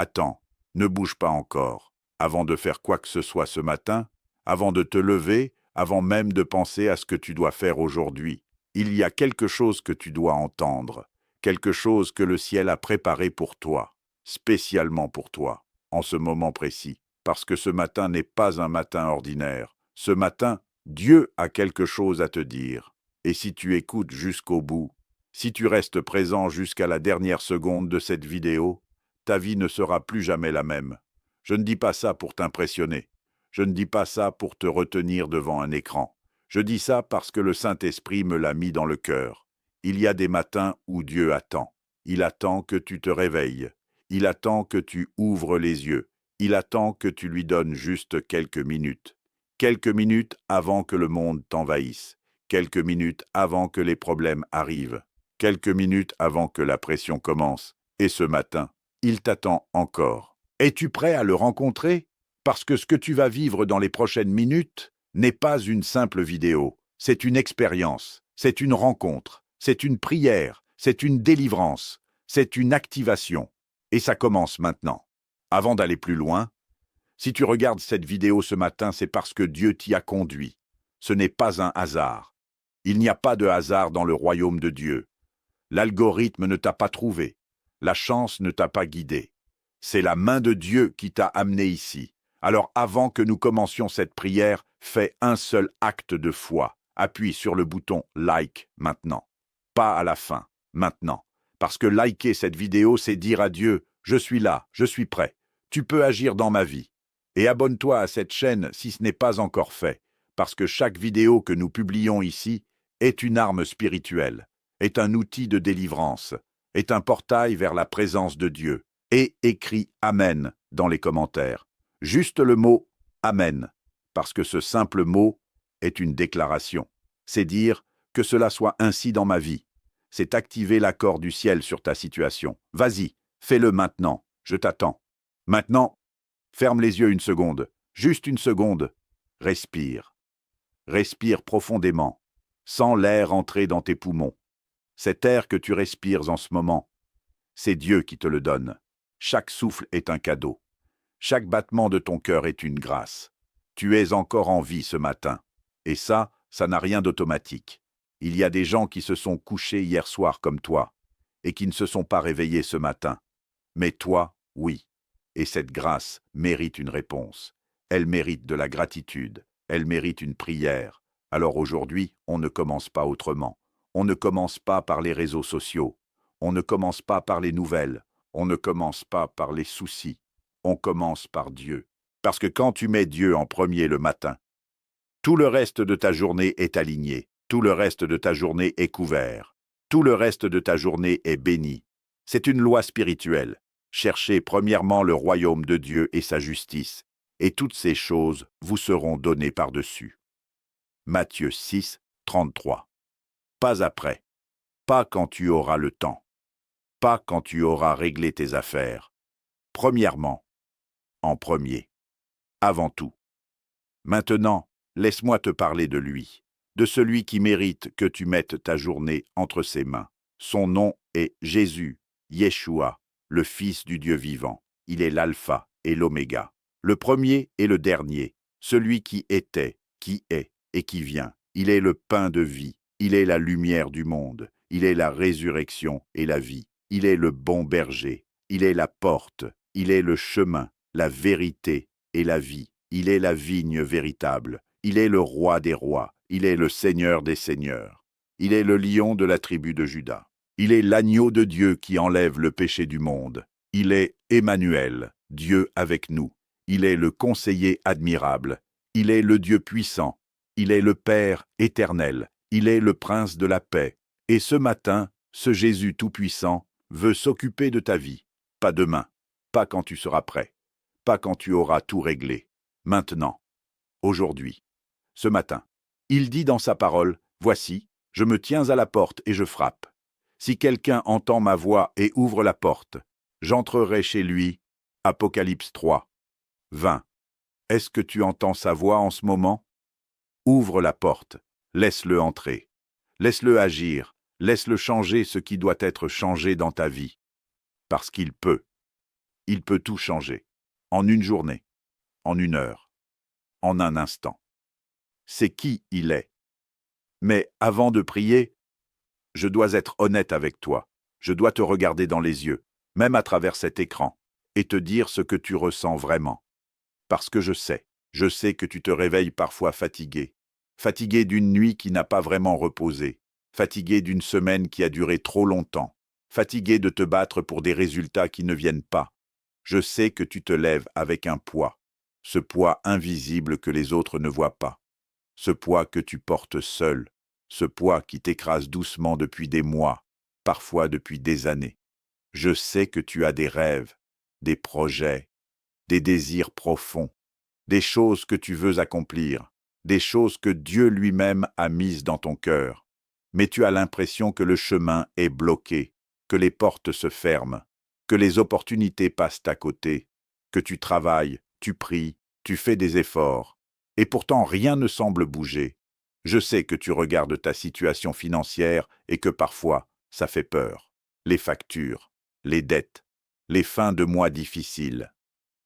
Attends, ne bouge pas encore. Avant de faire quoi que ce soit ce matin, avant de te lever, avant même de penser à ce que tu dois faire aujourd'hui, il y a quelque chose que tu dois entendre, quelque chose que le ciel a préparé pour toi, spécialement pour toi, en ce moment précis, parce que ce matin n'est pas un matin ordinaire. Ce matin, Dieu a quelque chose à te dire. Et si tu écoutes jusqu'au bout, si tu restes présent jusqu'à la dernière seconde de cette vidéo, ta vie ne sera plus jamais la même. Je ne dis pas ça pour t'impressionner. Je ne dis pas ça pour te retenir devant un écran. Je dis ça parce que le Saint-Esprit me l'a mis dans le cœur. Il y a des matins où Dieu attend. Il attend que tu te réveilles. Il attend que tu ouvres les yeux. Il attend que tu lui donnes juste quelques minutes. Quelques minutes avant que le monde t'envahisse. Quelques minutes avant que les problèmes arrivent. Quelques minutes avant que la pression commence. Et ce matin, il t'attend encore. Es-tu prêt à le rencontrer? Parce que ce que tu vas vivre dans les prochaines minutes n'est pas une simple vidéo. C'est une expérience, c'est une rencontre, c'est une prière, c'est une délivrance, c'est une activation. Et ça commence maintenant. Avant d'aller plus loin, si tu regardes cette vidéo ce matin, c'est parce que Dieu t'y a conduit. Ce n'est pas un hasard. Il n'y a pas de hasard dans le royaume de Dieu. L'algorithme ne t'a pas trouvé. La chance ne t'a pas guidé. C'est la main de Dieu qui t'a amené ici. Alors avant que nous commencions cette prière, fais un seul acte de foi. Appuie sur le bouton « Like » maintenant. Pas à la fin, maintenant. Parce que liker cette vidéo, c'est dire à Dieu « Je suis là, je suis prêt. Tu peux agir dans ma vie. » Et abonne-toi à cette chaîne si ce n'est pas encore fait, parce que chaque vidéo que nous publions ici est une arme spirituelle, est un outil de délivrance, est un portail vers la présence de Dieu. Et écris « Amen » dans les commentaires. Juste le mot « Amen », parce que ce simple mot est une déclaration. C'est dire que cela soit ainsi dans ma vie. C'est activer l'accord du ciel sur ta situation. Vas-y, fais-le maintenant, je t'attends. Maintenant, ferme les yeux une seconde, juste une seconde. Respire. Respire profondément, sens l'air entrer dans tes poumons. Cet air que tu respires en ce moment, c'est Dieu qui te le donne. Chaque souffle est un cadeau. Chaque battement de ton cœur est une grâce. Tu es encore en vie ce matin. Et ça n'a rien d'automatique. Il y a des gens qui se sont couchés hier soir comme toi, et qui ne se sont pas réveillés ce matin. Mais toi, oui. Et cette grâce mérite une réponse. Elle mérite de la gratitude. Elle mérite une prière. Alors aujourd'hui, on ne commence pas autrement. On ne commence pas par les réseaux sociaux. On ne commence pas par les nouvelles. On ne commence pas par les soucis. On commence par Dieu. Parce que quand tu mets Dieu en premier le matin, tout le reste de ta journée est aligné. Tout le reste de ta journée est couvert. Tout le reste de ta journée est béni. C'est une loi spirituelle. Cherchez premièrement le royaume de Dieu et sa justice, et toutes ces choses vous seront données par-dessus. Matthieu 6, 33. Pas après. Pas quand tu auras le temps. Pas quand tu auras réglé tes affaires. Premièrement, en premier, avant tout. Maintenant, laisse-moi te parler de lui, de celui qui mérite que tu mettes ta journée entre ses mains. Son nom est Jésus, Yeshua, le Fils du Dieu vivant. Il est l'alpha et l'oméga, le premier et le dernier, celui qui était, qui est et qui vient. Il est le pain de vie, il est la lumière du monde, il est la résurrection et la vie. Il est le bon berger, il est la porte, il est le chemin, la vérité et la vie. Il est la vigne véritable, il est le roi des rois, il est le Seigneur des seigneurs. Il est le lion de la tribu de Juda. Il est l'agneau de Dieu qui enlève le péché du monde. Il est Emmanuel, Dieu avec nous. Il est le conseiller admirable. Il est le Dieu puissant. Il est le Père éternel. Il est le Prince de la paix. Et ce matin, ce Jésus tout-puissant veut s'occuper de ta vie. Pas demain, pas quand tu seras prêt, pas quand tu auras tout réglé. Maintenant, aujourd'hui, ce matin. Il dit dans sa parole, « Voici, je me tiens à la porte et je frappe. Si quelqu'un entend ma voix et ouvre la porte, j'entrerai chez lui. » Apocalypse 3, 20. Est-ce que tu entends sa voix en ce moment? Ouvre la porte, laisse-le entrer. Laisse-le agir, laisse-le changer ce qui doit être changé dans ta vie. Parce qu'il peut. Il peut tout changer. En une journée, en une heure, en un instant. C'est qui il est. Mais avant de prier, je dois être honnête avec toi. Je dois te regarder dans les yeux, même à travers cet écran, et te dire ce que tu ressens vraiment. Parce que je sais que tu te réveilles parfois fatigué. Fatigué d'une nuit qui n'a pas vraiment reposé. Fatigué d'une semaine qui a duré trop longtemps. Fatigué de te battre pour des résultats qui ne viennent pas. Je sais que tu te lèves avec un poids. Ce poids invisible que les autres ne voient pas. Ce poids que tu portes seul. Ce poids qui t'écrase doucement depuis des mois, parfois depuis des années. Je sais que tu as des rêves, des projets, des désirs profonds, des choses que tu veux accomplir, des choses que Dieu lui-même a mises dans ton cœur. Mais tu as l'impression que le chemin est bloqué, que les portes se ferment, que les opportunités passent à côté, que tu travailles, tu pries, tu fais des efforts, et pourtant rien ne semble bouger. Je sais que tu regardes ta situation financière et que parfois, ça fait peur. Les factures, les dettes, les fins de mois difficiles,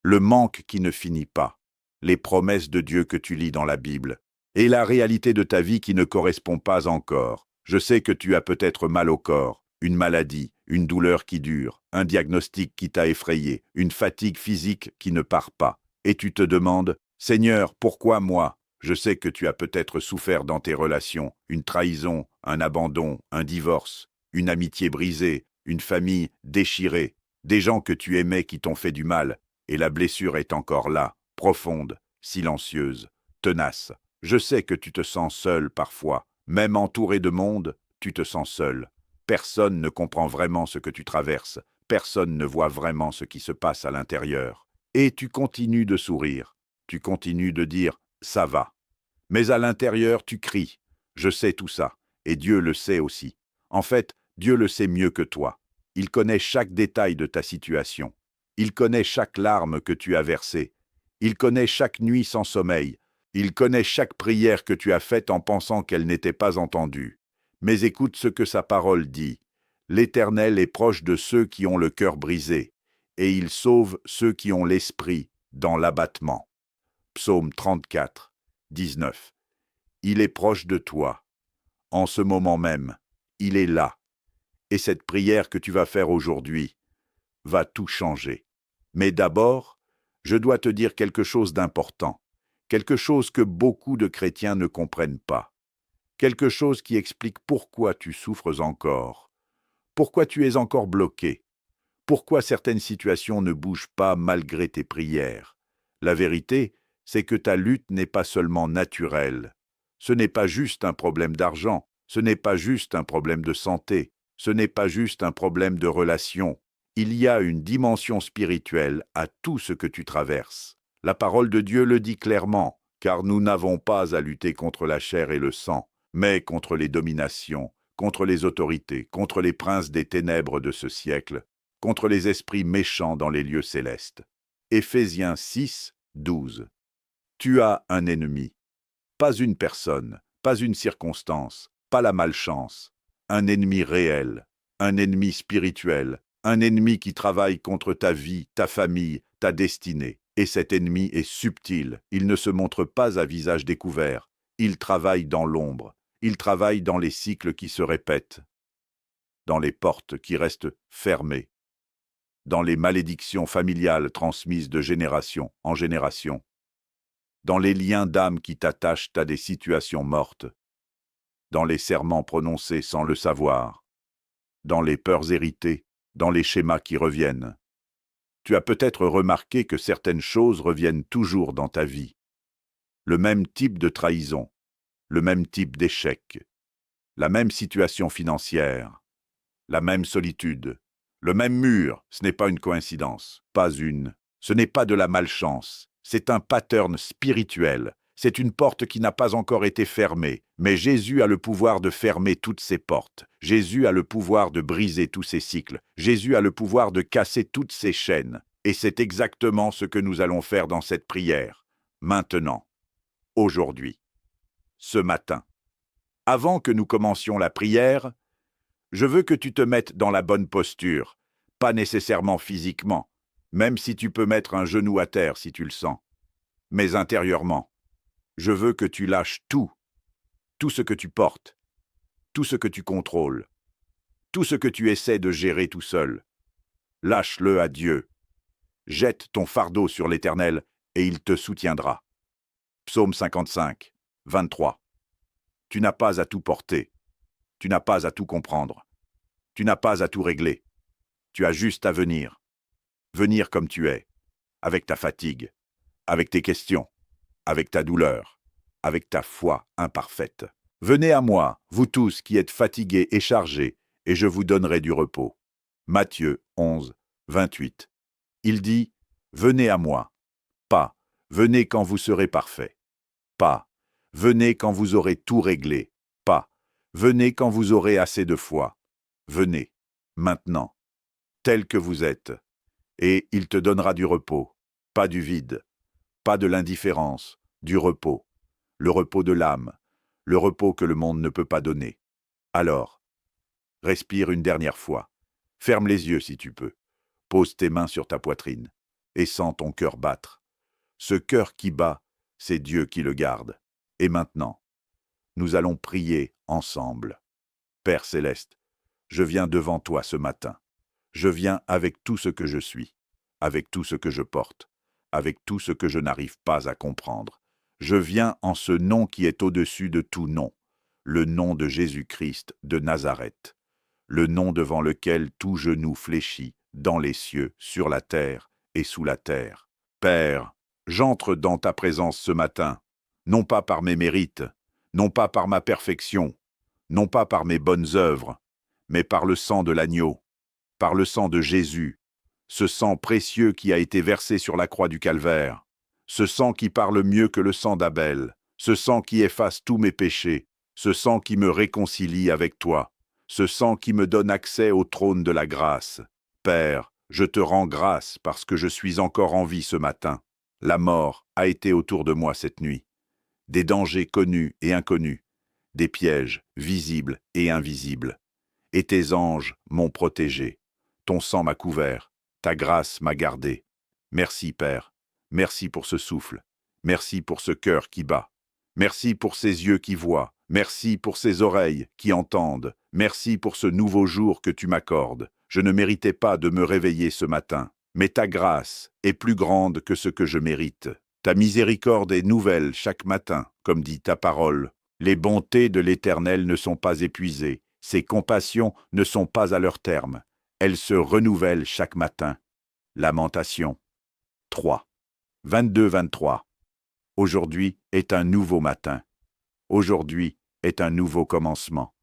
le manque qui ne finit pas, les promesses de Dieu que tu lis dans la Bible, et la réalité de ta vie qui ne correspond pas encore. Je sais que tu as peut-être mal au corps, une maladie, une douleur qui dure, un diagnostic qui t'a effrayé, une fatigue physique qui ne part pas. Et tu te demandes, Seigneur, pourquoi moi? Je sais que tu as peut-être souffert dans tes relations, une trahison, un abandon, un divorce, une amitié brisée, une famille déchirée, des gens que tu aimais qui t'ont fait du mal, et la blessure est encore là, profonde, silencieuse, tenace. Je sais que tu te sens seul parfois, même entouré de monde, tu te sens seul. Personne ne comprend vraiment ce que tu traverses, personne ne voit vraiment ce qui se passe à l'intérieur. Et tu continues de sourire, tu continues de dire « ça va ». Mais à l'intérieur, tu cries « je sais tout ça », et Dieu le sait aussi. En fait, Dieu le sait mieux que toi. Il connaît chaque détail de ta situation. Il connaît chaque larme que tu as versée. Il connaît chaque nuit sans sommeil. Il connaît chaque prière que tu as faite en pensant qu'elle n'était pas entendue. Mais écoute ce que sa parole dit. L'Éternel est proche de ceux qui ont le cœur brisé, et il sauve ceux qui ont l'esprit dans l'abattement. Psaume 34, 19. Il est proche de toi. En ce moment même, il est là. Et cette prière que tu vas faire aujourd'hui va tout changer. Mais d'abord, je dois te dire quelque chose d'important, quelque chose que beaucoup de chrétiens ne comprennent pas, quelque chose qui explique pourquoi tu souffres encore, pourquoi tu es encore bloqué, pourquoi certaines situations ne bougent pas malgré tes prières. La vérité, c'est que ta lutte n'est pas seulement naturelle. Ce n'est pas juste un problème d'argent, ce n'est pas juste un problème de santé, ce n'est pas juste un problème de relation. Il y a une dimension spirituelle à tout ce que tu traverses. La parole de Dieu le dit clairement, car nous n'avons pas à lutter contre la chair et le sang, mais contre les dominations, contre les autorités, contre les princes des ténèbres de ce siècle, contre les esprits méchants dans les lieux célestes. Éphésiens 6, 12. Tu as un ennemi. Pas une personne, pas une circonstance, pas la malchance. Un ennemi réel, un ennemi spirituel, un ennemi qui travaille contre ta vie, ta famille, ta destinée. Et cet ennemi est subtil, il ne se montre pas à visage découvert. Il travaille dans l'ombre, il travaille dans les cycles qui se répètent, dans les portes qui restent fermées, dans les malédictions familiales transmises de génération en génération, dans les liens d'âme qui t'attachent à des situations mortes, dans les serments prononcés sans le savoir, dans les peurs héritées, dans les schémas qui reviennent. Tu as peut-être remarqué que certaines choses reviennent toujours dans ta vie. Le même type de trahison, le même type d'échec, la même situation financière, la même solitude, le même mur. Ce n'est pas une coïncidence, pas une. Ce n'est pas de la malchance, c'est un pattern spirituel. C'est une porte qui n'a pas encore été fermée, mais Jésus a le pouvoir de fermer toutes ces portes. Jésus a le pouvoir de briser tous ces cycles. Jésus a le pouvoir de casser toutes ces chaînes. Et c'est exactement ce que nous allons faire dans cette prière. Maintenant, aujourd'hui, ce matin. Avant que nous commencions la prière, je veux que tu te mettes dans la bonne posture, pas nécessairement physiquement, Même si tu peux mettre un genou à terre si tu le sens. Mais intérieurement, je veux que tu lâches tout, tout ce que tu portes, tout ce que tu contrôles, tout ce que tu essaies de gérer tout seul. Lâche-le à Dieu. Jette ton fardeau sur l'Éternel et il te soutiendra. Psaume 55, 23. Tu n'as pas à tout porter. Tu n'as pas à tout comprendre. Tu n'as pas à tout régler. Tu as juste à venir. Venir comme tu es, avec ta fatigue, avec tes questions, avec ta douleur, avec ta foi imparfaite. Venez à moi, vous tous qui êtes fatigués et chargés, et je vous donnerai du repos. Matthieu 11, 28. Il dit, venez à moi. Pas, venez quand vous serez parfait. Pas, venez quand vous aurez tout réglé. Pas, venez quand vous aurez assez de foi. Venez, maintenant, tel que vous êtes, et il te donnera du repos, pas du vide, pas de l'indifférence, du repos, le repos de l'âme, le repos que le monde ne peut pas donner. Alors, respire une dernière fois, ferme les yeux si tu peux, pose tes mains sur ta poitrine, et sens ton cœur battre. Ce cœur qui bat, c'est Dieu qui le garde. Et maintenant, nous allons prier ensemble. Père céleste, je viens devant toi ce matin. Je viens avec tout ce que je suis, avec tout ce que je porte, avec tout ce que je n'arrive pas à comprendre. Je viens en ce nom qui est au-dessus de tout nom, le nom de Jésus-Christ de Nazareth, le nom devant lequel tout genou fléchit, dans les cieux, sur la terre et sous la terre. Père, j'entre dans ta présence ce matin, non pas par mes mérites, non pas par ma perfection, non pas par mes bonnes œuvres, mais par le sang de l'agneau, par le sang de Jésus, ce sang précieux qui a été versé sur la croix du Calvaire, ce sang qui parle mieux que le sang d'Abel, ce sang qui efface tous mes péchés, ce sang qui me réconcilie avec toi, ce sang qui me donne accès au trône de la grâce. Père, je te rends grâce parce que je suis encore en vie ce matin. La mort a été autour de moi cette nuit. Des dangers connus et inconnus, des pièges visibles et invisibles. Et tes anges m'ont protégé. Ton sang m'a couvert, ta grâce m'a gardé. Merci, Père. Merci pour ce souffle. Merci pour ce cœur qui bat. Merci pour ces yeux qui voient. Merci pour ces oreilles qui entendent. Merci pour ce nouveau jour que tu m'accordes. Je ne méritais pas de me réveiller ce matin, mais ta grâce est plus grande que ce que je mérite. Ta miséricorde est nouvelle chaque matin, comme dit ta parole. Les bontés de l'Éternel ne sont pas épuisées. Ses compassions ne sont pas à leur terme. Elles se renouvellent chaque matin. Lamentation 3. 22-23. Aujourd'hui est un nouveau matin. Aujourd'hui est un nouveau commencement.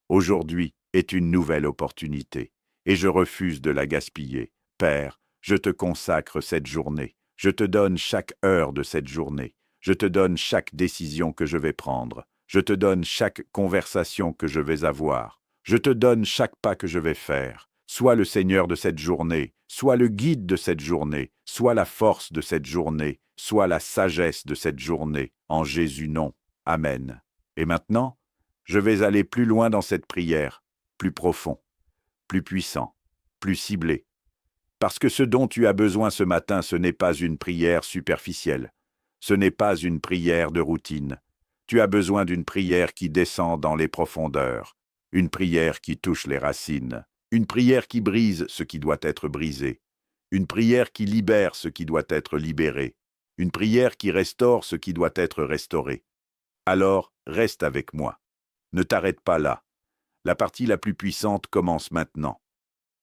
Aujourd'hui est une nouvelle opportunité. Et je refuse de la gaspiller. Père, je te consacre cette journée. Je te donne chaque heure de cette journée. Je te donne chaque décision que je vais prendre. Je te donne chaque conversation que je vais avoir. Je te donne chaque pas que je vais faire. Sois le Seigneur de cette journée, sois le guide de cette journée, sois la force de cette journée, sois la sagesse de cette journée. En Jésus nom. Amen. Et maintenant, je vais aller plus loin dans cette prière, plus profond, plus puissant, plus ciblé. Parce que ce dont tu as besoin ce matin, ce n'est pas une prière superficielle. Ce n'est pas une prière de routine. Tu as besoin d'une prière qui descend dans les profondeurs, une prière qui touche les racines, une prière qui brise ce qui doit être brisé, une prière qui libère ce qui doit être libéré, une prière qui restaure ce qui doit être restauré. Alors, reste avec moi. Ne t'arrête pas là. La partie la plus puissante commence maintenant.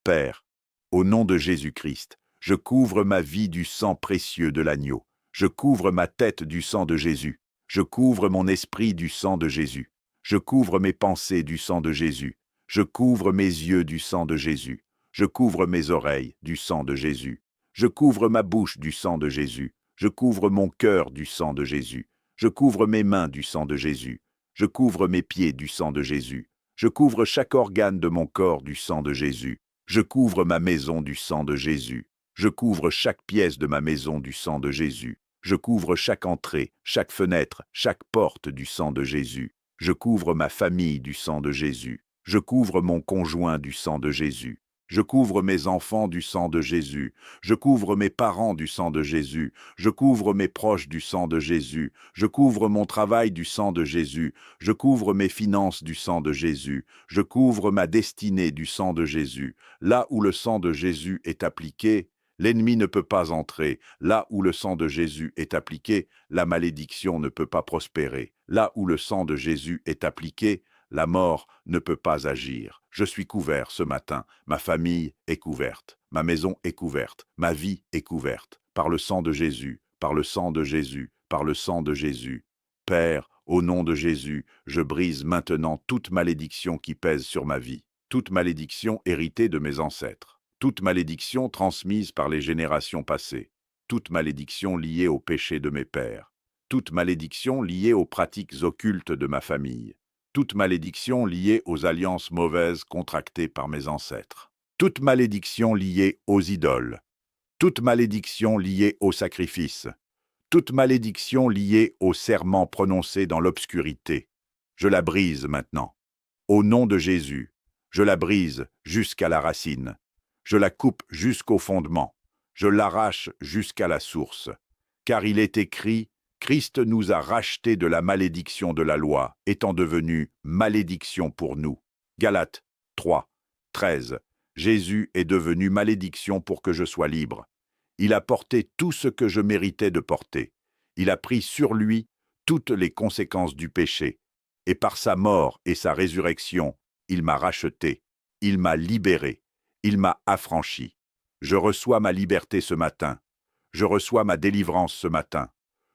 Père, au nom de Jésus-Christ, je couvre ma vie du sang précieux de l'agneau. Je couvre ma tête du sang de Jésus. Je couvre mon esprit du sang de Jésus. Je couvre mes pensées du sang de Jésus. Je couvre mes yeux du sang de Jésus. Je couvre mes oreilles du sang de Jésus. Je couvre ma bouche du sang de Jésus. Je couvre mon cœur du sang de Jésus. Je couvre mes mains du sang de Jésus. Je couvre mes pieds du sang de Jésus. Je couvre chaque organe de mon corps du sang de Jésus. Je couvre ma maison du sang de Jésus. Je couvre chaque pièce de ma maison du sang de Jésus. Je couvre chaque entrée, chaque fenêtre, chaque porte du sang de Jésus. Je couvre ma famille du sang de Jésus. Je couvre mon conjoint du sang de Jésus. Je couvre mes enfants du sang de Jésus. Je couvre mes parents du sang de Jésus. Je couvre mes proches du sang de Jésus. Je couvre mon travail du sang de Jésus. Je couvre mes finances du sang de Jésus. Je couvre ma destinée du sang de Jésus. Là où le sang de Jésus est appliqué, l'ennemi ne peut pas entrer. Là où le sang de Jésus est appliqué, la malédiction ne peut pas prospérer. Là où le sang de Jésus est appliqué, la mort ne peut pas agir. Je suis couvert ce matin. Ma famille est couverte. Ma maison est couverte. Ma vie est couverte. Par le sang de Jésus, par le sang de Jésus, par le sang de Jésus. Père, au nom de Jésus, je brise maintenant toute malédiction qui pèse sur ma vie. Toute malédiction héritée de mes ancêtres. Toute malédiction transmise par les générations passées. Toute malédiction liée au péché de mes pères. Toute malédiction liée aux pratiques occultes de ma famille. Toute malédiction liée aux alliances mauvaises contractées par mes ancêtres. Toute malédiction liée aux idoles. Toute malédiction liée aux sacrifices. Toute malédiction liée aux serments prononcés dans l'obscurité. Je la brise maintenant. Au nom de Jésus, je la brise jusqu'à la racine. Je la coupe jusqu'au fondement. Je l'arrache jusqu'à la source. Car il est écrit, Christ nous a rachetés de la malédiction de la loi, étant devenu malédiction pour nous. Galates 3, 13. Jésus est devenu malédiction pour que je sois libre. Il a porté tout ce que je méritais de porter. Il a pris sur lui toutes les conséquences du péché. Et par sa mort et sa résurrection, il m'a racheté. Il m'a libéré. Il m'a affranchi. Je reçois ma liberté ce matin. Je reçois ma délivrance ce matin.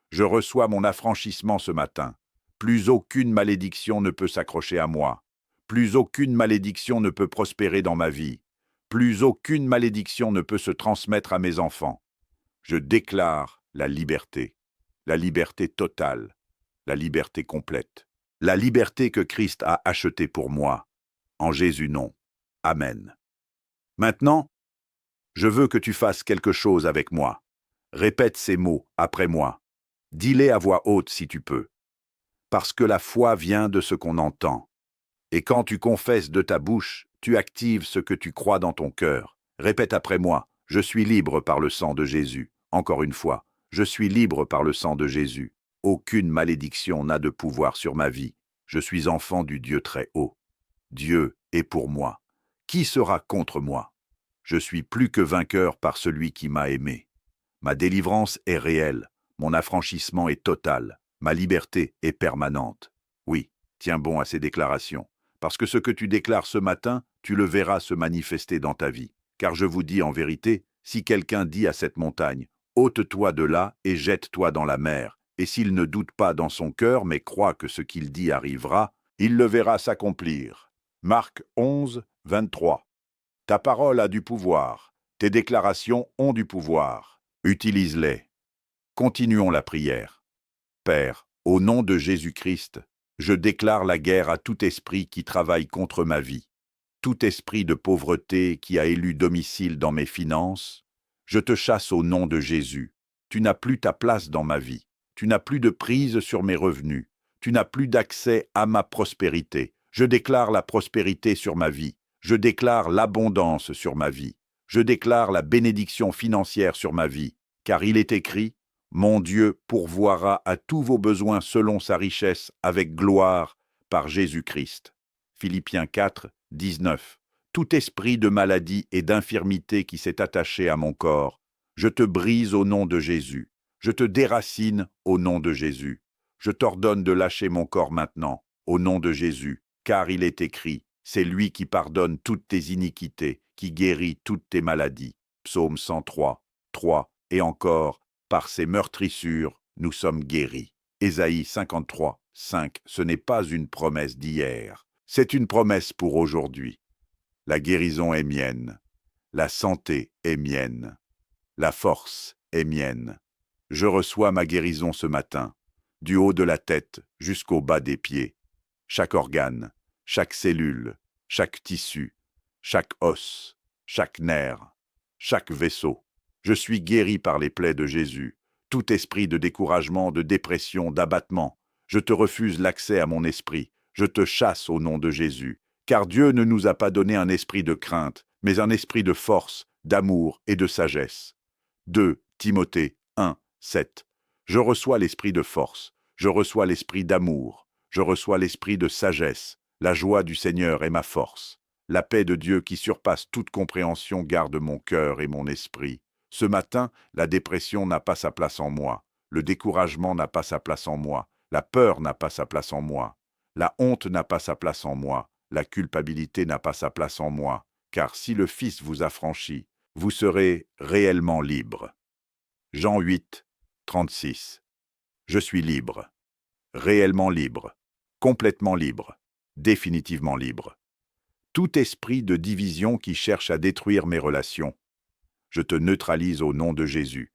Je reçois mon affranchissement ce matin. Plus aucune malédiction ne peut s'accrocher à moi. Plus aucune malédiction ne peut prospérer dans ma vie. Plus aucune malédiction ne peut se transmettre à mes enfants. Je déclare la liberté totale, la liberté complète, la liberté que Christ a achetée pour moi. En Jésus nom. Amen. Maintenant, je veux que tu fasses quelque chose avec moi. Répète ces mots après moi. Dis-les à voix haute si tu peux. Parce que la foi vient de ce qu'on entend. Et quand tu confesses de ta bouche, tu actives ce que tu crois dans ton cœur. Répète après moi, je suis libre par le sang de Jésus. Encore une fois, je suis libre par le sang de Jésus. Aucune malédiction n'a de pouvoir sur ma vie. Je suis enfant du Dieu très haut. Dieu est pour moi. Qui sera contre moi? Je suis plus que vainqueur par celui qui m'a aimé. Ma délivrance est réelle. Mon affranchissement est total. Ma liberté est permanente. Oui, tiens bon à ces déclarations. Parce que ce que tu déclares ce matin, tu le verras se manifester dans ta vie. Car je vous dis en vérité, si quelqu'un dit à cette montagne, « Ôte-toi de là et jette-toi dans la mer », et s'il ne doute pas dans son cœur, mais croit que ce qu'il dit arrivera, il le verra s'accomplir. Marc 11, 23. Ta parole a du pouvoir. Tes déclarations ont du pouvoir. Utilise-les. Continuons la prière. Père, au nom de Jésus-Christ, je déclare la guerre à tout esprit qui travaille contre ma vie. Tout esprit de pauvreté qui a élu domicile dans mes finances, je te chasse au nom de Jésus. Tu n'as plus ta place dans ma vie. Tu n'as plus de prise sur mes revenus. Tu n'as plus d'accès à ma prospérité. Je déclare la prospérité sur ma vie. Je déclare l'abondance sur ma vie. Je déclare la bénédiction financière sur ma vie. Car il est écrit, mon Dieu pourvoira à tous vos besoins selon sa richesse avec gloire par Jésus-Christ. Philippiens 4, 19. Tout esprit de maladie et d'infirmité qui s'est attaché à mon corps, je te brise au nom de Jésus. Je te déracine au nom de Jésus. Je t'ordonne de lâcher mon corps maintenant, au nom de Jésus, car il est écrit, c'est lui qui pardonne toutes tes iniquités, qui guérit toutes tes maladies. Psaume 103, 3, et encore, par ses meurtrissures, nous sommes guéris. Ésaïe 53, 5, ce n'est pas une promesse d'hier, c'est une promesse pour aujourd'hui. La guérison est mienne, la santé est mienne, la force est mienne. Je reçois ma guérison ce matin, du haut de la tête jusqu'au bas des pieds. Chaque organe, chaque cellule, chaque tissu, chaque os, chaque nerf, chaque vaisseau. Je suis guéri par les plaies de Jésus. Tout esprit de découragement, de dépression, d'abattement, je te refuse l'accès à mon esprit. Je te chasse au nom de Jésus. Car Dieu ne nous a pas donné un esprit de crainte, mais un esprit de force, d'amour et de sagesse. 2 Timothée 1, 7. Je reçois l'esprit de force, je reçois l'esprit d'amour, je reçois l'esprit de sagesse. La joie du Seigneur est ma force. La paix de Dieu qui surpasse toute compréhension garde mon cœur et mon esprit. Ce matin, la dépression n'a pas sa place en moi. Le découragement n'a pas sa place en moi. La peur n'a pas sa place en moi. La honte n'a pas sa place en moi. La culpabilité n'a pas sa place en moi. Car si le Fils vous a franchi, vous serez réellement libre. Jean 8, 36. Je suis libre. Réellement libre. Complètement libre. Définitivement libre. Tout esprit de division qui cherche à détruire mes relations, je te neutralise au nom de Jésus.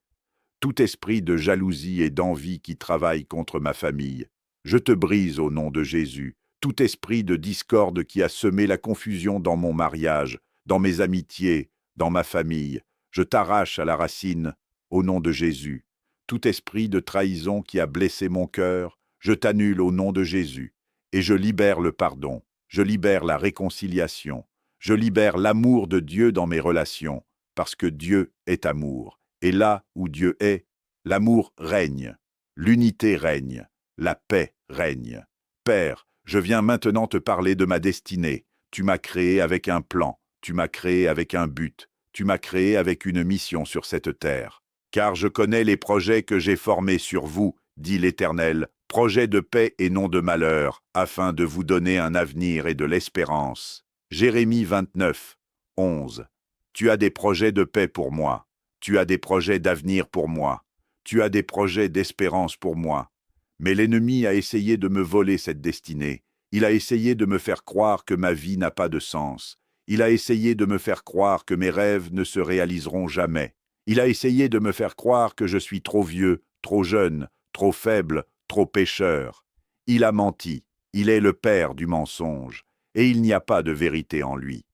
Tout esprit de jalousie et d'envie qui travaille contre ma famille, je te brise au nom de Jésus. Tout esprit de discorde qui a semé la confusion dans mon mariage, dans mes amitiés, dans ma famille, je t'arrache à la racine au nom de Jésus. Tout esprit de trahison qui a blessé mon cœur, je t'annule au nom de Jésus. Et je libère le pardon, je libère la réconciliation, je libère l'amour de Dieu dans mes relations, parce que Dieu est amour. Et là où Dieu est, l'amour règne, l'unité règne, la paix règne. Père, je viens maintenant te parler de ma destinée. Tu m'as créé avec un plan, tu m'as créé avec un but, tu m'as créé avec une mission sur cette terre. Car je connais les projets que j'ai formés sur vous, dit l'Éternel, projets de paix et non de malheur, afin de vous donner un avenir et de l'espérance. Jérémie 29, 11. Tu as des projets de paix pour moi. Tu as des projets d'avenir pour moi. Tu as des projets d'espérance pour moi. Mais l'ennemi a essayé de me voler cette destinée. Il a essayé de me faire croire que ma vie n'a pas de sens. Il a essayé de me faire croire que mes rêves ne se réaliseront jamais. Il a essayé de me faire croire que je suis trop vieux, trop jeune, trop faible, trop pécheur. Il a menti. Il est le père du mensonge. Et il n'y a pas de vérité en lui.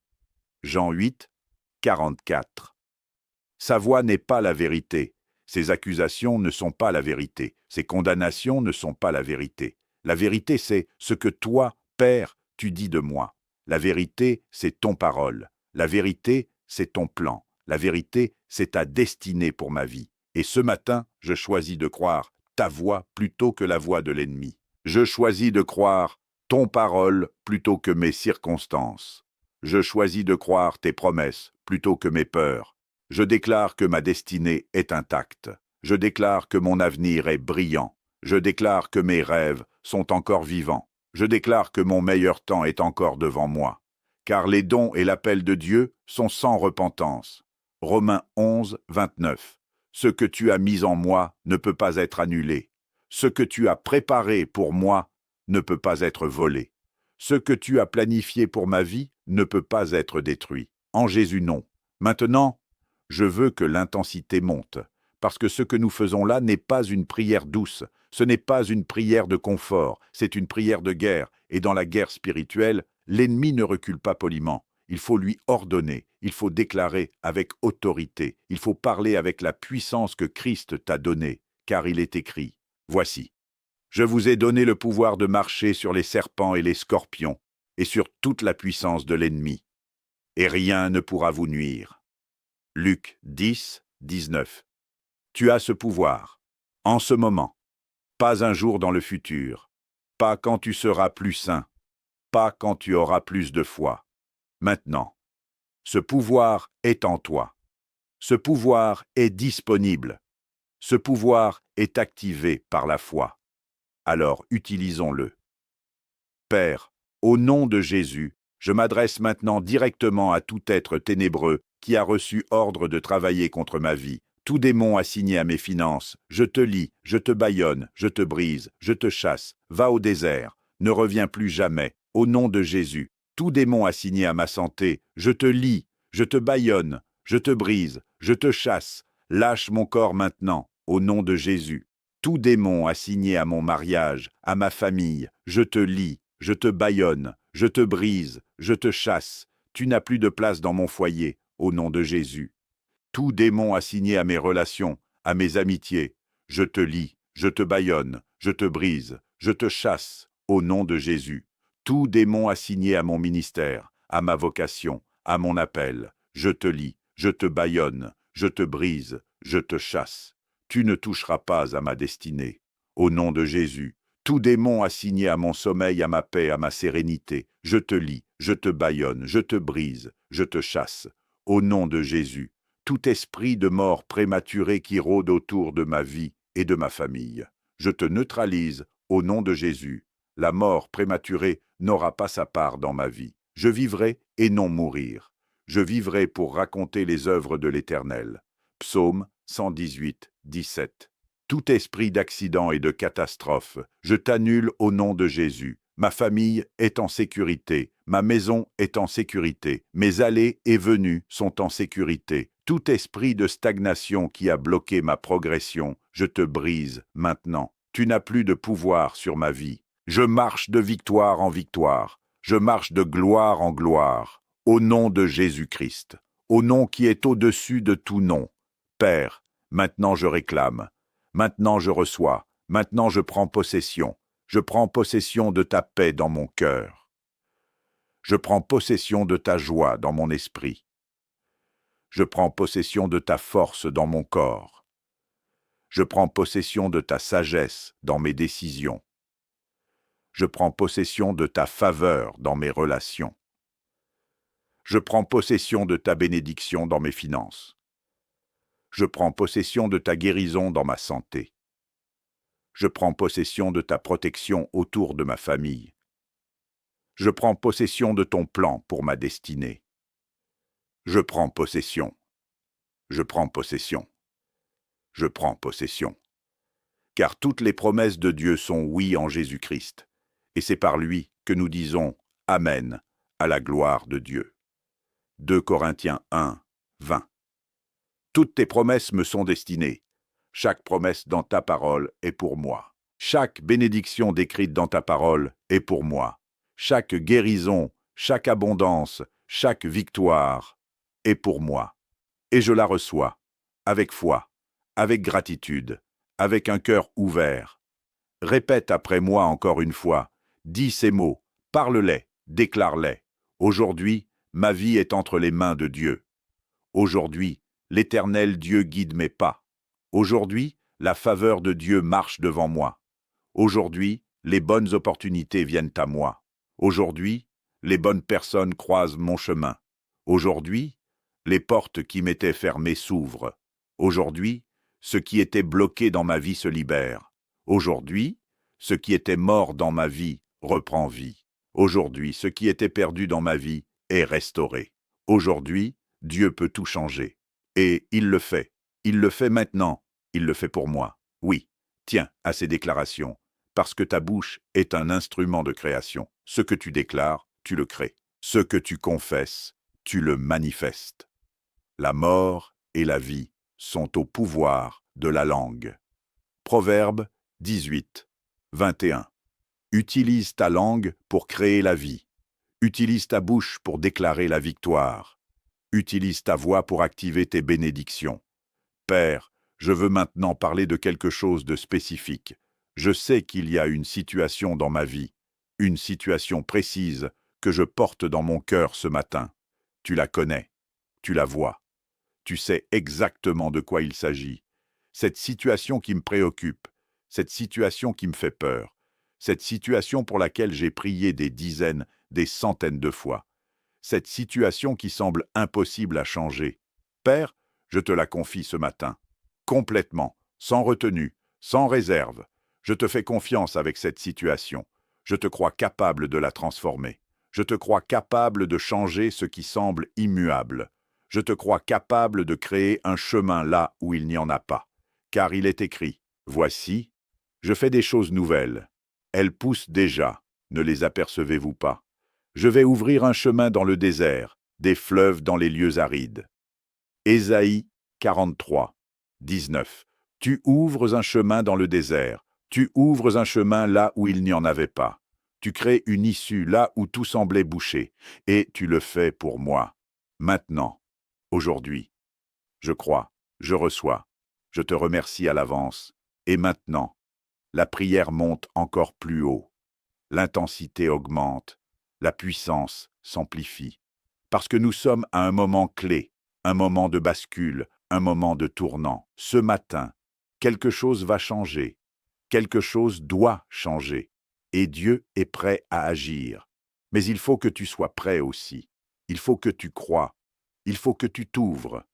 Jean 8, 44. Sa voix n'est pas la vérité. Ses accusations ne sont pas la vérité. Ses condamnations ne sont pas la vérité. La vérité, c'est ce que toi, Père, tu dis de moi. La vérité, c'est ton parole. La vérité, c'est ton plan. La vérité, c'est ta destinée pour ma vie. Et ce matin, je choisis de croire ta voix plutôt que la voix de l'ennemi. Je choisis de croire ton parole plutôt que mes circonstances. Je choisis de croire tes promesses plutôt que mes peurs. Je déclare que ma destinée est intacte. Je déclare que mon avenir est brillant. Je déclare que mes rêves sont encore vivants. Je déclare que mon meilleur temps est encore devant moi. Car les dons et l'appel de Dieu sont sans repentance. Romains 11, 29. Ce que tu as mis en moi ne peut pas être annulé. Ce que tu as préparé pour moi ne peut pas être volé. Ce que tu as planifié pour ma vie ne peut pas être détruit. En Jésus, non. Maintenant, je veux que l'intensité monte, parce que ce que nous faisons là n'est pas une prière douce, ce n'est pas une prière de confort, c'est une prière de guerre, et dans la guerre spirituelle, l'ennemi ne recule pas poliment. Il faut lui ordonner, il faut déclarer avec autorité, il faut parler avec la puissance que Christ t'a donnée, car il est écrit, « Voici, je vous ai donné le pouvoir de marcher sur les serpents et les scorpions, et sur toute la puissance de l'ennemi, et rien ne pourra vous nuire. » Luc 10, 19. Tu as ce pouvoir, en ce moment, pas un jour dans le futur, pas quand tu seras plus saint, pas quand tu auras plus de foi. Maintenant, ce pouvoir est en toi. Ce pouvoir est disponible. Ce pouvoir est activé par la foi. Alors utilisons-le. Père, au nom de Jésus, je m'adresse maintenant directement à tout être ténébreux qui a reçu ordre de travailler contre ma vie. Tout démon assigné à mes finances, je te lie, je te bâillonne, je te brise, je te chasse. Va au désert, ne reviens plus jamais, au nom de Jésus. Tout démon assigné à ma santé, je te lie, je te bâillonne, je te brise, je te chasse. Lâche mon corps maintenant, au nom de Jésus. Tout démon assigné à mon mariage, à ma famille, je te lie, je te bâillonne, je te brise, je te chasse. Tu n'as plus de place dans mon foyer, au nom de Jésus. Tout démon assigné à mes relations, à mes amitiés, je te lie, je te bâillonne, je te brise, je te chasse, au nom de Jésus. Tout démon assigné à mon ministère, à ma vocation, à mon appel, je te lie, je te bâillonne, je te brise, je te chasse. Tu ne toucheras pas à ma destinée. Au nom de Jésus, tout démon assigné à mon sommeil, à ma paix, à ma sérénité, je te lie, je te bâillonne, je te brise, je te chasse. Au nom de Jésus, tout esprit de mort prématuré qui rôde autour de ma vie et de ma famille, je te neutralise au nom de Jésus. La mort prématurée n'aura pas sa part dans ma vie. Je vivrai et non mourir. Je vivrai pour raconter les œuvres de l'Éternel. Psaume 118, 17. Tout esprit d'accident et de catastrophe, je t'annule au nom de Jésus. Ma famille est en sécurité, ma maison est en sécurité, mes allées et venues sont en sécurité. Tout esprit de stagnation qui a bloqué ma progression, je te brise maintenant. Tu n'as plus de pouvoir sur ma vie. Je marche de victoire en victoire, je marche de gloire en gloire, au nom de Jésus-Christ, au nom qui est au-dessus de tout nom. Père, maintenant je réclame. Maintenant je reçois, maintenant je prends possession de ta paix dans mon cœur. Je prends possession de ta joie dans mon esprit. Je prends possession de ta force dans mon corps. Je prends possession de ta sagesse dans mes décisions. Je prends possession de ta faveur dans mes relations. Je prends possession de ta bénédiction dans mes finances. Je prends possession de ta guérison dans ma santé. Je prends possession de ta protection autour de ma famille. Je prends possession de ton plan pour ma destinée. Je prends possession. Je prends possession. Je prends possession. Car toutes les promesses de Dieu sont oui en Jésus-Christ, et c'est par lui que nous disons Amen à la gloire de Dieu. 2 Corinthiens 1, 20. Toutes tes promesses me sont destinées. Chaque promesse dans ta parole est pour moi. Chaque bénédiction décrite dans ta parole est pour moi. Chaque guérison, chaque abondance, chaque victoire est pour moi. Et je la reçois, avec foi, avec gratitude, avec un cœur ouvert. Répète après moi encore une fois, dis ces mots, parle-les, déclare-les. Aujourd'hui, ma vie est entre les mains de Dieu. Aujourd'hui, l'Éternel Dieu guide mes pas. Aujourd'hui, la faveur de Dieu marche devant moi. Aujourd'hui, les bonnes opportunités viennent à moi. Aujourd'hui, les bonnes personnes croisent mon chemin. Aujourd'hui, les portes qui m'étaient fermées s'ouvrent. Aujourd'hui, ce qui était bloqué dans ma vie se libère. Aujourd'hui, ce qui était mort dans ma vie reprend vie. Aujourd'hui, ce qui était perdu dans ma vie est restauré. Aujourd'hui, Dieu peut tout changer. Et il le fait. Il le fait maintenant. Il le fait pour moi. Oui, tiens à ces déclarations, parce que ta bouche est un instrument de création. Ce que tu déclares, tu le crées. Ce que tu confesses, tu le manifestes. La mort et la vie sont au pouvoir de la langue. Proverbe 18, 21. Utilise ta langue pour créer la vie. Utilise ta bouche pour déclarer la victoire. Utilise ta voix pour activer tes bénédictions. Père, je veux maintenant parler de quelque chose de spécifique. Je sais qu'il y a une situation dans ma vie, une situation précise que je porte dans mon cœur ce matin. Tu la connais, tu la vois. Tu sais exactement de quoi il s'agit. Cette situation qui me préoccupe, cette situation qui me fait peur, cette situation pour laquelle j'ai prié des dizaines, des centaines de fois. Cette situation qui semble impossible à changer. Père, je te la confie ce matin, complètement, sans retenue, sans réserve. Je te fais confiance avec cette situation. Je te crois capable de la transformer. Je te crois capable de changer ce qui semble immuable. Je te crois capable de créer un chemin là où il n'y en a pas. Car il est écrit, « Voici, je fais des choses nouvelles. Elles poussent déjà, ne les apercevez-vous pas? Je vais ouvrir un chemin dans le désert, des fleuves dans les lieux arides. » Ésaïe 43, 19. Tu ouvres un chemin dans le désert, tu ouvres un chemin là où il n'y en avait pas. Tu crées une issue là où tout semblait bouché, et tu le fais pour moi. Maintenant, aujourd'hui, je crois, je reçois, je te remercie à l'avance, et maintenant, la prière monte encore plus haut. L'intensité augmente, la puissance s'amplifie. Parce que nous sommes à un moment clé, un moment de bascule, un moment de tournant. Ce matin, quelque chose va changer. Quelque chose doit changer. Et Dieu est prêt à agir. Mais il faut que tu sois prêt aussi. Il faut que tu crois. Il faut que tu t'ouvres.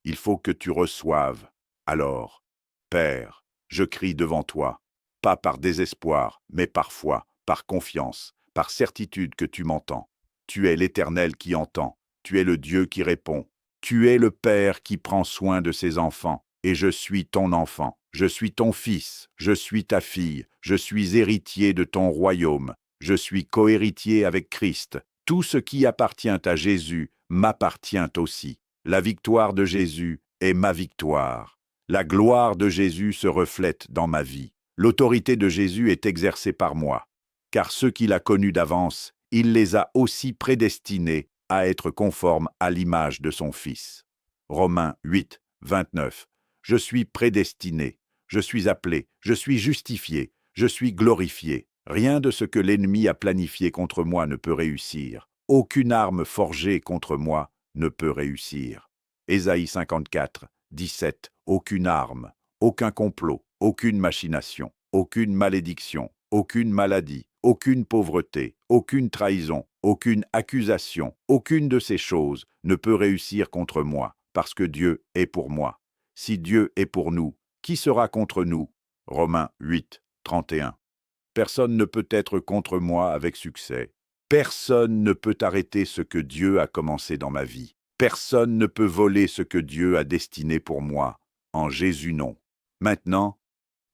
Il faut que tu reçoives. Alors, Père, je crie devant toi, pas par désespoir, mais par foi, par confiance, par certitude que tu m'entends. Tu es l'Éternel qui entend. Tu es le Dieu qui répond. Tu es le Père qui prend soin de ses enfants. Et je suis ton enfant. Je suis ton fils. Je suis ta fille. Je suis héritier de ton royaume. Je suis cohéritier avec Christ. Tout ce qui appartient à Jésus m'appartient aussi. La victoire de Jésus est ma victoire. La gloire de Jésus se reflète dans ma vie. L'autorité de Jésus est exercée par moi. Car ceux qu'il a connus d'avance, il les a aussi prédestinés à être conformes à l'image de son Fils. Romains 8, 29. Je suis prédestiné, je suis appelé, je suis justifié, je suis glorifié. Rien de ce que l'ennemi a planifié contre moi ne peut réussir. Aucune arme forgée contre moi ne peut réussir. Ésaïe 54, 17. Aucune arme, aucun complot, aucune machination, aucune malédiction, aucune maladie, aucune pauvreté, aucune trahison, aucune accusation, aucune de ces choses ne peut réussir contre moi, parce que Dieu est pour moi. Si Dieu est pour nous, qui sera contre nous? Romains 8, 31. Personne ne peut être contre moi avec succès. Personne ne peut arrêter ce que Dieu a commencé dans ma vie. Personne ne peut voler ce que Dieu a destiné pour moi. En Jésus nom. Maintenant,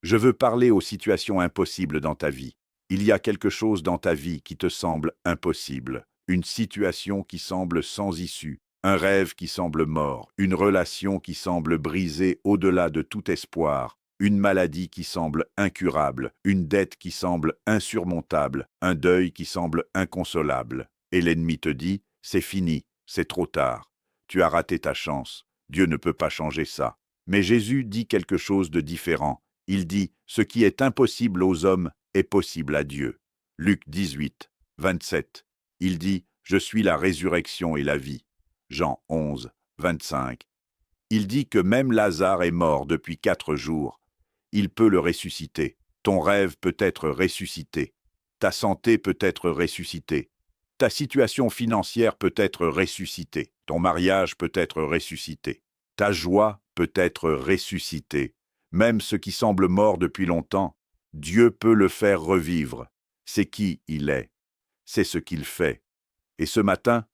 je veux parler aux situations impossibles dans ta vie. Il y a quelque chose dans ta vie qui te semble impossible, une situation qui semble sans issue, un rêve qui semble mort, une relation qui semble brisée au-delà de tout espoir, une maladie qui semble incurable, une dette qui semble insurmontable, un deuil qui semble inconsolable. Et l'ennemi te dit, c'est fini, c'est trop tard. Tu as raté ta chance, Dieu ne peut pas changer ça. Mais Jésus dit quelque chose de différent. Il dit, ce qui est impossible aux hommes est possible à Dieu. Luc 18, 27. Il dit, je suis la résurrection et la vie. Jean 11, 25. Il dit que même Lazare est mort depuis 4 jours. Il peut le ressusciter. Ton rêve peut être ressuscité. Ta santé peut être ressuscitée. Ta situation financière peut être ressuscitée. Ton mariage peut être ressuscité. Ta joie peut être ressuscitée. Même ce qui semble mort depuis longtemps, Dieu peut le faire revivre. C'est qui il est. C'est ce qu'il fait. Et ce matin,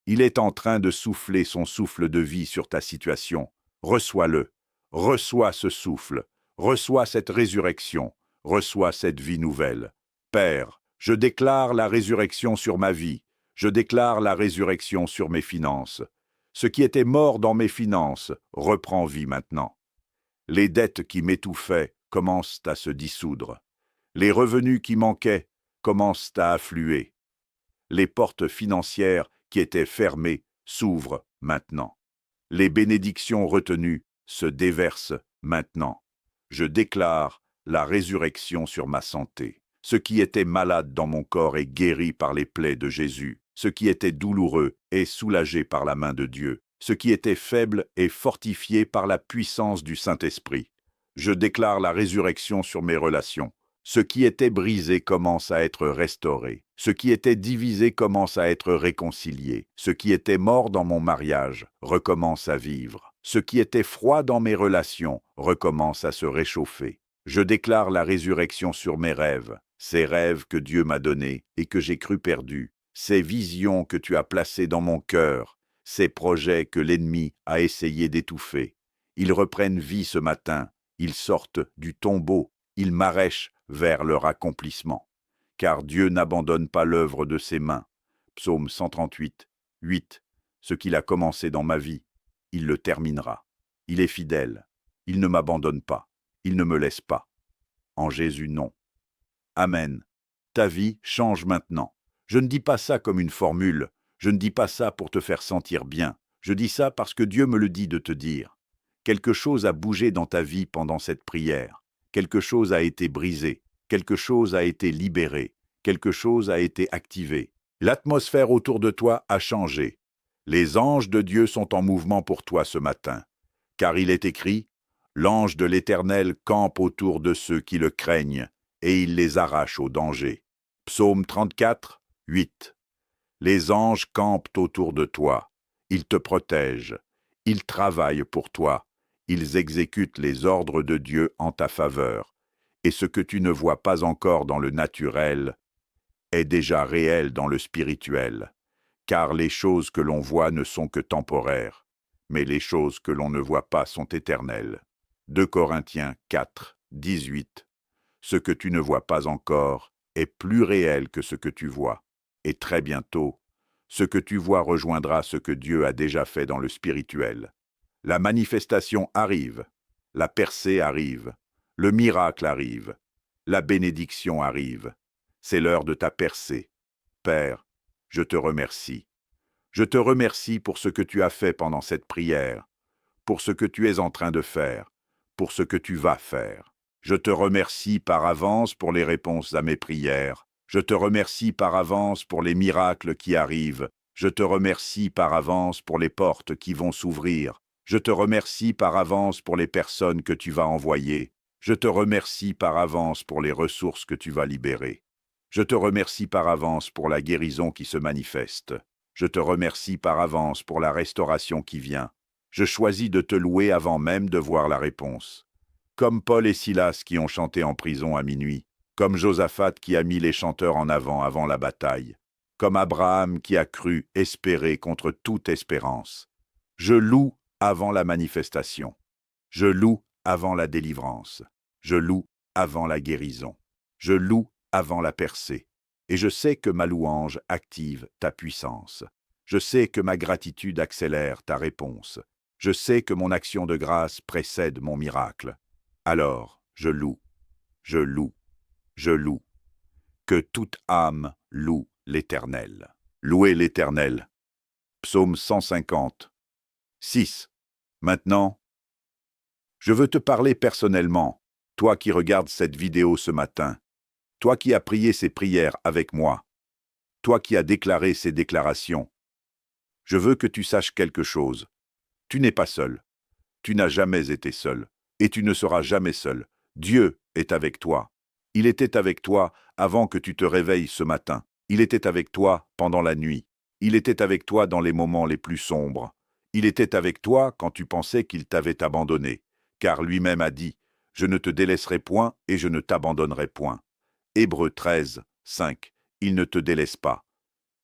il est en train de souffler son souffle de vie sur ta situation. Reçois-le. Reçois ce souffle. Reçois cette résurrection. Reçois cette vie nouvelle. Père, je déclare la résurrection sur ma vie. Je déclare la résurrection sur mes finances. Ce qui était mort dans mes finances reprend vie maintenant. Les dettes qui m'étouffaient commencent à se dissoudre. Les revenus qui manquaient commencent à affluer. Les portes financières qui étaient fermées s'ouvrent maintenant. Les bénédictions retenues se déversent maintenant. Je déclare la résurrection sur ma santé. Ce qui était malade dans mon corps est guéri par les plaies de Jésus. Ce qui était douloureux est soulagé par la main de Dieu. Ce qui était faible est fortifié par la puissance du Saint-Esprit. Je déclare la résurrection sur mes relations. Ce qui était brisé commence à être restauré. Ce qui était divisé commence à être réconcilié. Ce qui était mort dans mon mariage recommence à vivre. Ce qui était froid dans mes relations recommence à se réchauffer. Je déclare la résurrection sur mes rêves, ces rêves que Dieu m'a donnés et que j'ai cru perdus, ces visions que tu as placées dans mon cœur, ces projets que l'ennemi a essayé d'étouffer. Ils reprennent vie ce matin, ils sortent du tombeau, ils m'arrachent vers leur accomplissement. Car Dieu n'abandonne pas l'œuvre de ses mains. Psaume 138, 8. Ce qu'il a commencé dans ma vie, il le terminera. Il est fidèle. Il ne m'abandonne pas. Il ne me laisse pas. En Jésus, non. Amen. Ta vie change maintenant. Je ne dis pas ça comme une formule. Je ne dis pas ça pour te faire sentir bien. Je dis ça parce que Dieu me le dit de te dire. Quelque chose a bougé dans ta vie pendant cette prière. Quelque chose a été brisé. Quelque chose a été libéré. Quelque chose a été activé. L'atmosphère autour de toi a changé. Les anges de Dieu sont en mouvement pour toi ce matin, car il est écrit, « L'ange de l'Éternel campe autour de ceux qui le craignent, et il les arrache au danger. » Psaume 34, 8. Les anges campent autour de toi, ils te protègent, ils travaillent pour toi, ils exécutent les ordres de Dieu en ta faveur, et ce que tu ne vois pas encore dans le naturel est déjà réel dans le spirituel, car les choses que l'on voit ne sont que temporaires, mais les choses que l'on ne voit pas sont éternelles. 2 Corinthiens 4, 18. Ce que tu ne vois pas encore est plus réel que ce que tu vois, et très bientôt, ce que tu vois rejoindra ce que Dieu a déjà fait dans le spirituel. La manifestation arrive, la percée arrive, le miracle arrive, la bénédiction arrive. C'est l'heure de ta percée. Père, je te remercie. Je te remercie pour ce que tu as fait pendant cette prière, pour ce que tu es en train de faire, pour ce que tu vas faire. Je te remercie par avance pour les réponses à mes prières. Je te remercie par avance pour les miracles qui arrivent. Je te remercie par avance pour les portes qui vont s'ouvrir. Je te remercie par avance pour les personnes que tu vas envoyer. Je te remercie par avance pour les ressources que tu vas libérer. Je te remercie par avance pour la guérison qui se manifeste. Je te remercie par avance pour la restauration qui vient. Je choisis de te louer avant même de voir la réponse. Comme Paul et Silas qui ont chanté en prison à minuit, comme Josaphat qui a mis les chanteurs en avant la bataille, comme Abraham qui a cru espérer contre toute espérance. Je loue avant la manifestation. Je loue avant la délivrance. Je loue avant la guérison. Je loue avant la percée. Et je sais que ma louange active ta puissance. Je sais que ma gratitude accélère ta réponse. Je sais que mon action de grâce précède mon miracle. Alors, je loue, je loue, je loue. Que toute âme loue l'Éternel. Louez l'Éternel. Psaume 150. 6. Maintenant, je veux te parler personnellement, toi qui regardes cette vidéo ce matin, toi qui as prié ces prières avec moi, toi qui as déclaré ces déclarations. Je veux que tu saches quelque chose. Tu n'es pas seul. Tu n'as jamais été seul. Et tu ne seras jamais seul. Dieu est avec toi. Il était avec toi avant que tu te réveilles ce matin. Il était avec toi pendant la nuit. Il était avec toi dans les moments les plus sombres. Il était avec toi quand tu pensais qu'il t'avait abandonné. Car lui-même a dit, « Je ne te délaisserai point et je ne t'abandonnerai point. » Hébreux 13, 5. Il ne te délaisse pas.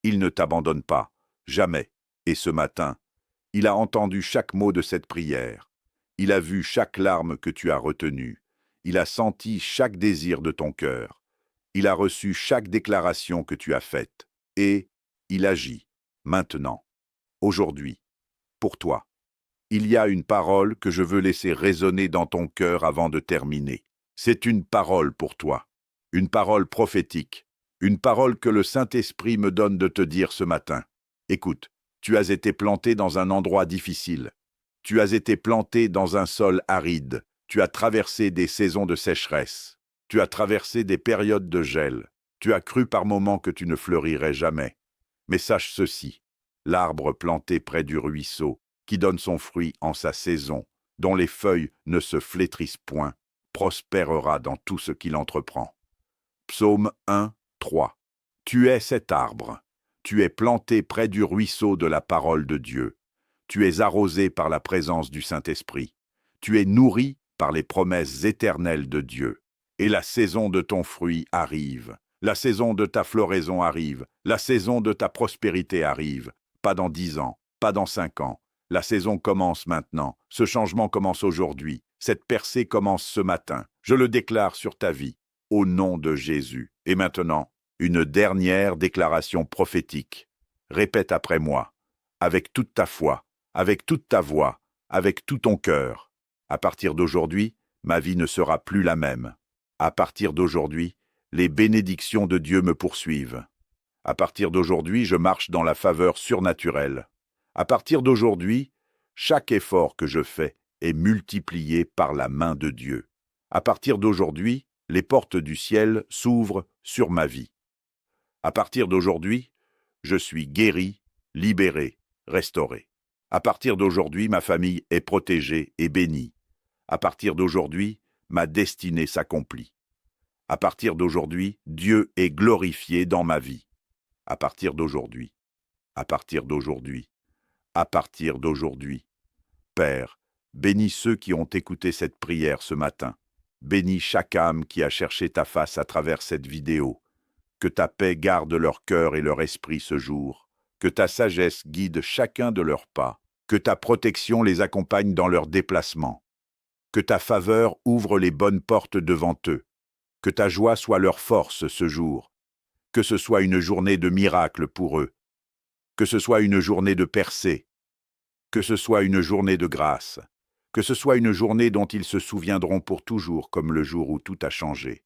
Il ne t'abandonne pas. Jamais. Et ce matin, il a entendu chaque mot de cette prière. Il a vu chaque larme que tu as retenue. Il a senti chaque désir de ton cœur. Il a reçu chaque déclaration que tu as faite. Et il agit, maintenant, aujourd'hui, pour toi. Il y a une parole que je veux laisser résonner dans ton cœur avant de terminer. C'est une parole pour toi. Une parole prophétique. Une parole que le Saint-Esprit me donne de te dire ce matin. Écoute, tu as été planté dans un endroit difficile. Tu as été planté dans un sol aride. Tu as traversé des saisons de sécheresse. Tu as traversé des périodes de gel. Tu as cru par moments que tu ne fleurirais jamais. Mais sache ceci, l'arbre planté près du ruisseau, qui donne son fruit en sa saison, dont les feuilles ne se flétrissent point, prospérera dans tout ce qu'il entreprend. Psaume 1, 3. Tu es cet arbre. Tu es planté près du ruisseau de la parole de Dieu. Tu es arrosé par la présence du Saint-Esprit. Tu es nourri par les promesses éternelles de Dieu. Et la saison de ton fruit arrive. La saison de ta floraison arrive. La saison de ta prospérité arrive. Pas dans 10 ans, pas dans 5 ans. La saison commence maintenant. Ce changement commence aujourd'hui. Cette percée commence ce matin. Je le déclare sur ta vie, au nom de Jésus. Et maintenant, une dernière déclaration prophétique. Répète après moi, avec toute ta foi, avec toute ta voix, avec tout ton cœur. À partir d'aujourd'hui, ma vie ne sera plus la même. À partir d'aujourd'hui, les bénédictions de Dieu me poursuivent. À partir d'aujourd'hui, je marche dans la faveur surnaturelle. À partir d'aujourd'hui, chaque effort que je fais est multiplié par la main de Dieu. À partir d'aujourd'hui, les portes du ciel s'ouvrent sur ma vie. À partir d'aujourd'hui, je suis guéri, libéré, restaurée. À partir d'aujourd'hui, ma famille est protégée et bénie. À partir d'aujourd'hui, ma destinée s'accomplit. À partir d'aujourd'hui, Dieu est glorifié dans ma vie. À partir d'aujourd'hui, à partir d'aujourd'hui, à partir d'aujourd'hui. Père, bénis ceux qui ont écouté cette prière ce matin. Bénis chaque âme qui a cherché ta face à travers cette vidéo. Que ta paix garde leur cœur et leur esprit ce jour. Que ta sagesse guide chacun de leurs pas. Que ta protection les accompagne dans leurs déplacements. Que ta faveur ouvre les bonnes portes devant eux. Que ta joie soit leur force ce jour. Que ce soit une journée de miracle pour eux. Que ce soit une journée de percée. Que ce soit une journée de grâce. Que ce soit une journée dont ils se souviendront pour toujours comme le jour où tout a changé.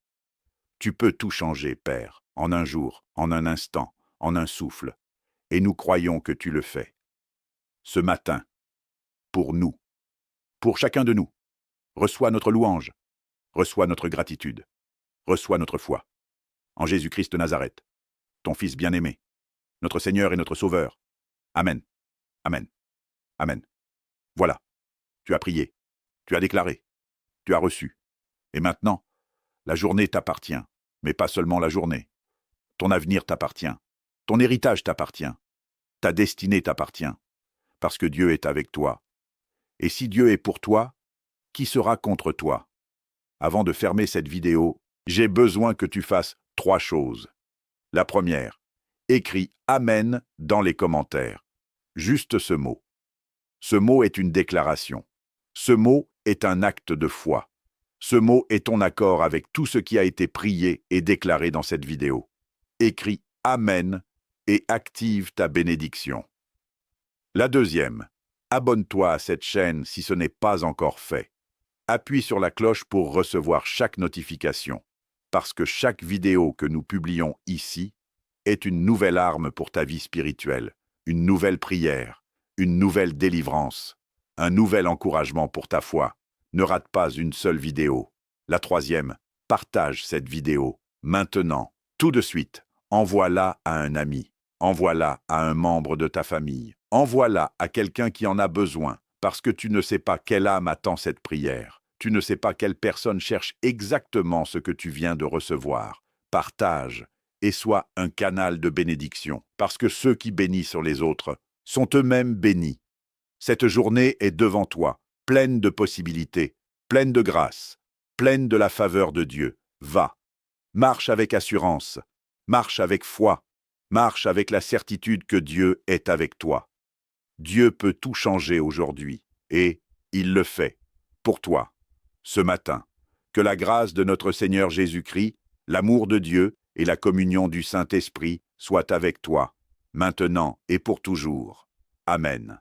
Tu peux tout changer, Père, en un jour, en un instant, en un souffle. Et nous croyons que tu le fais. Ce matin, pour nous, pour chacun de nous, reçois notre louange, reçois notre gratitude, reçois notre foi. En Jésus-Christ de Nazareth, ton Fils bien-aimé, notre Seigneur et notre Sauveur. Amen. Amen. Amen. Voilà. Tu as prié, tu as déclaré, tu as reçu. Et maintenant, la journée t'appartient, mais pas seulement la journée. Ton avenir t'appartient, ton héritage t'appartient, ta destinée t'appartient, parce que Dieu est avec toi. Et si Dieu est pour toi, qui sera contre toi? Avant de fermer cette vidéo, j'ai besoin que tu fasses 3 choses. La première, écris « Amen » dans les commentaires. Juste ce mot. Ce mot est une déclaration. Ce mot est un acte de foi. Ce mot est ton accord avec tout ce qui a été prié et déclaré dans cette vidéo. Écris « Amen » et active ta bénédiction. La deuxième, abonne-toi à cette chaîne si ce n'est pas encore fait. Appuie sur la cloche pour recevoir chaque notification, parce que chaque vidéo que nous publions ici est une nouvelle arme pour ta vie spirituelle, une nouvelle prière, une nouvelle délivrance, un nouvel encouragement pour ta foi. Ne rate pas une seule vidéo. La troisième, partage cette vidéo. Maintenant, tout de suite, envoie-la à un ami, envoie-la à un membre de ta famille, envoie-la à quelqu'un qui en a besoin, parce que tu ne sais pas quelle âme attend cette prière. Tu ne sais pas quelle personne cherche exactement ce que tu viens de recevoir. Partage et sois un canal de bénédiction, parce que ceux qui bénissent les autres sont eux-mêmes bénis. Cette journée est devant toi, pleine de possibilités, pleine de grâce, pleine de la faveur de Dieu. Va, marche avec assurance, marche avec foi, marche avec la certitude que Dieu est avec toi. Dieu peut tout changer aujourd'hui, et il le fait, pour toi, ce matin. Que la grâce de notre Seigneur Jésus-Christ, l'amour de Dieu et la communion du Saint-Esprit soient avec toi, maintenant et pour toujours. Amen.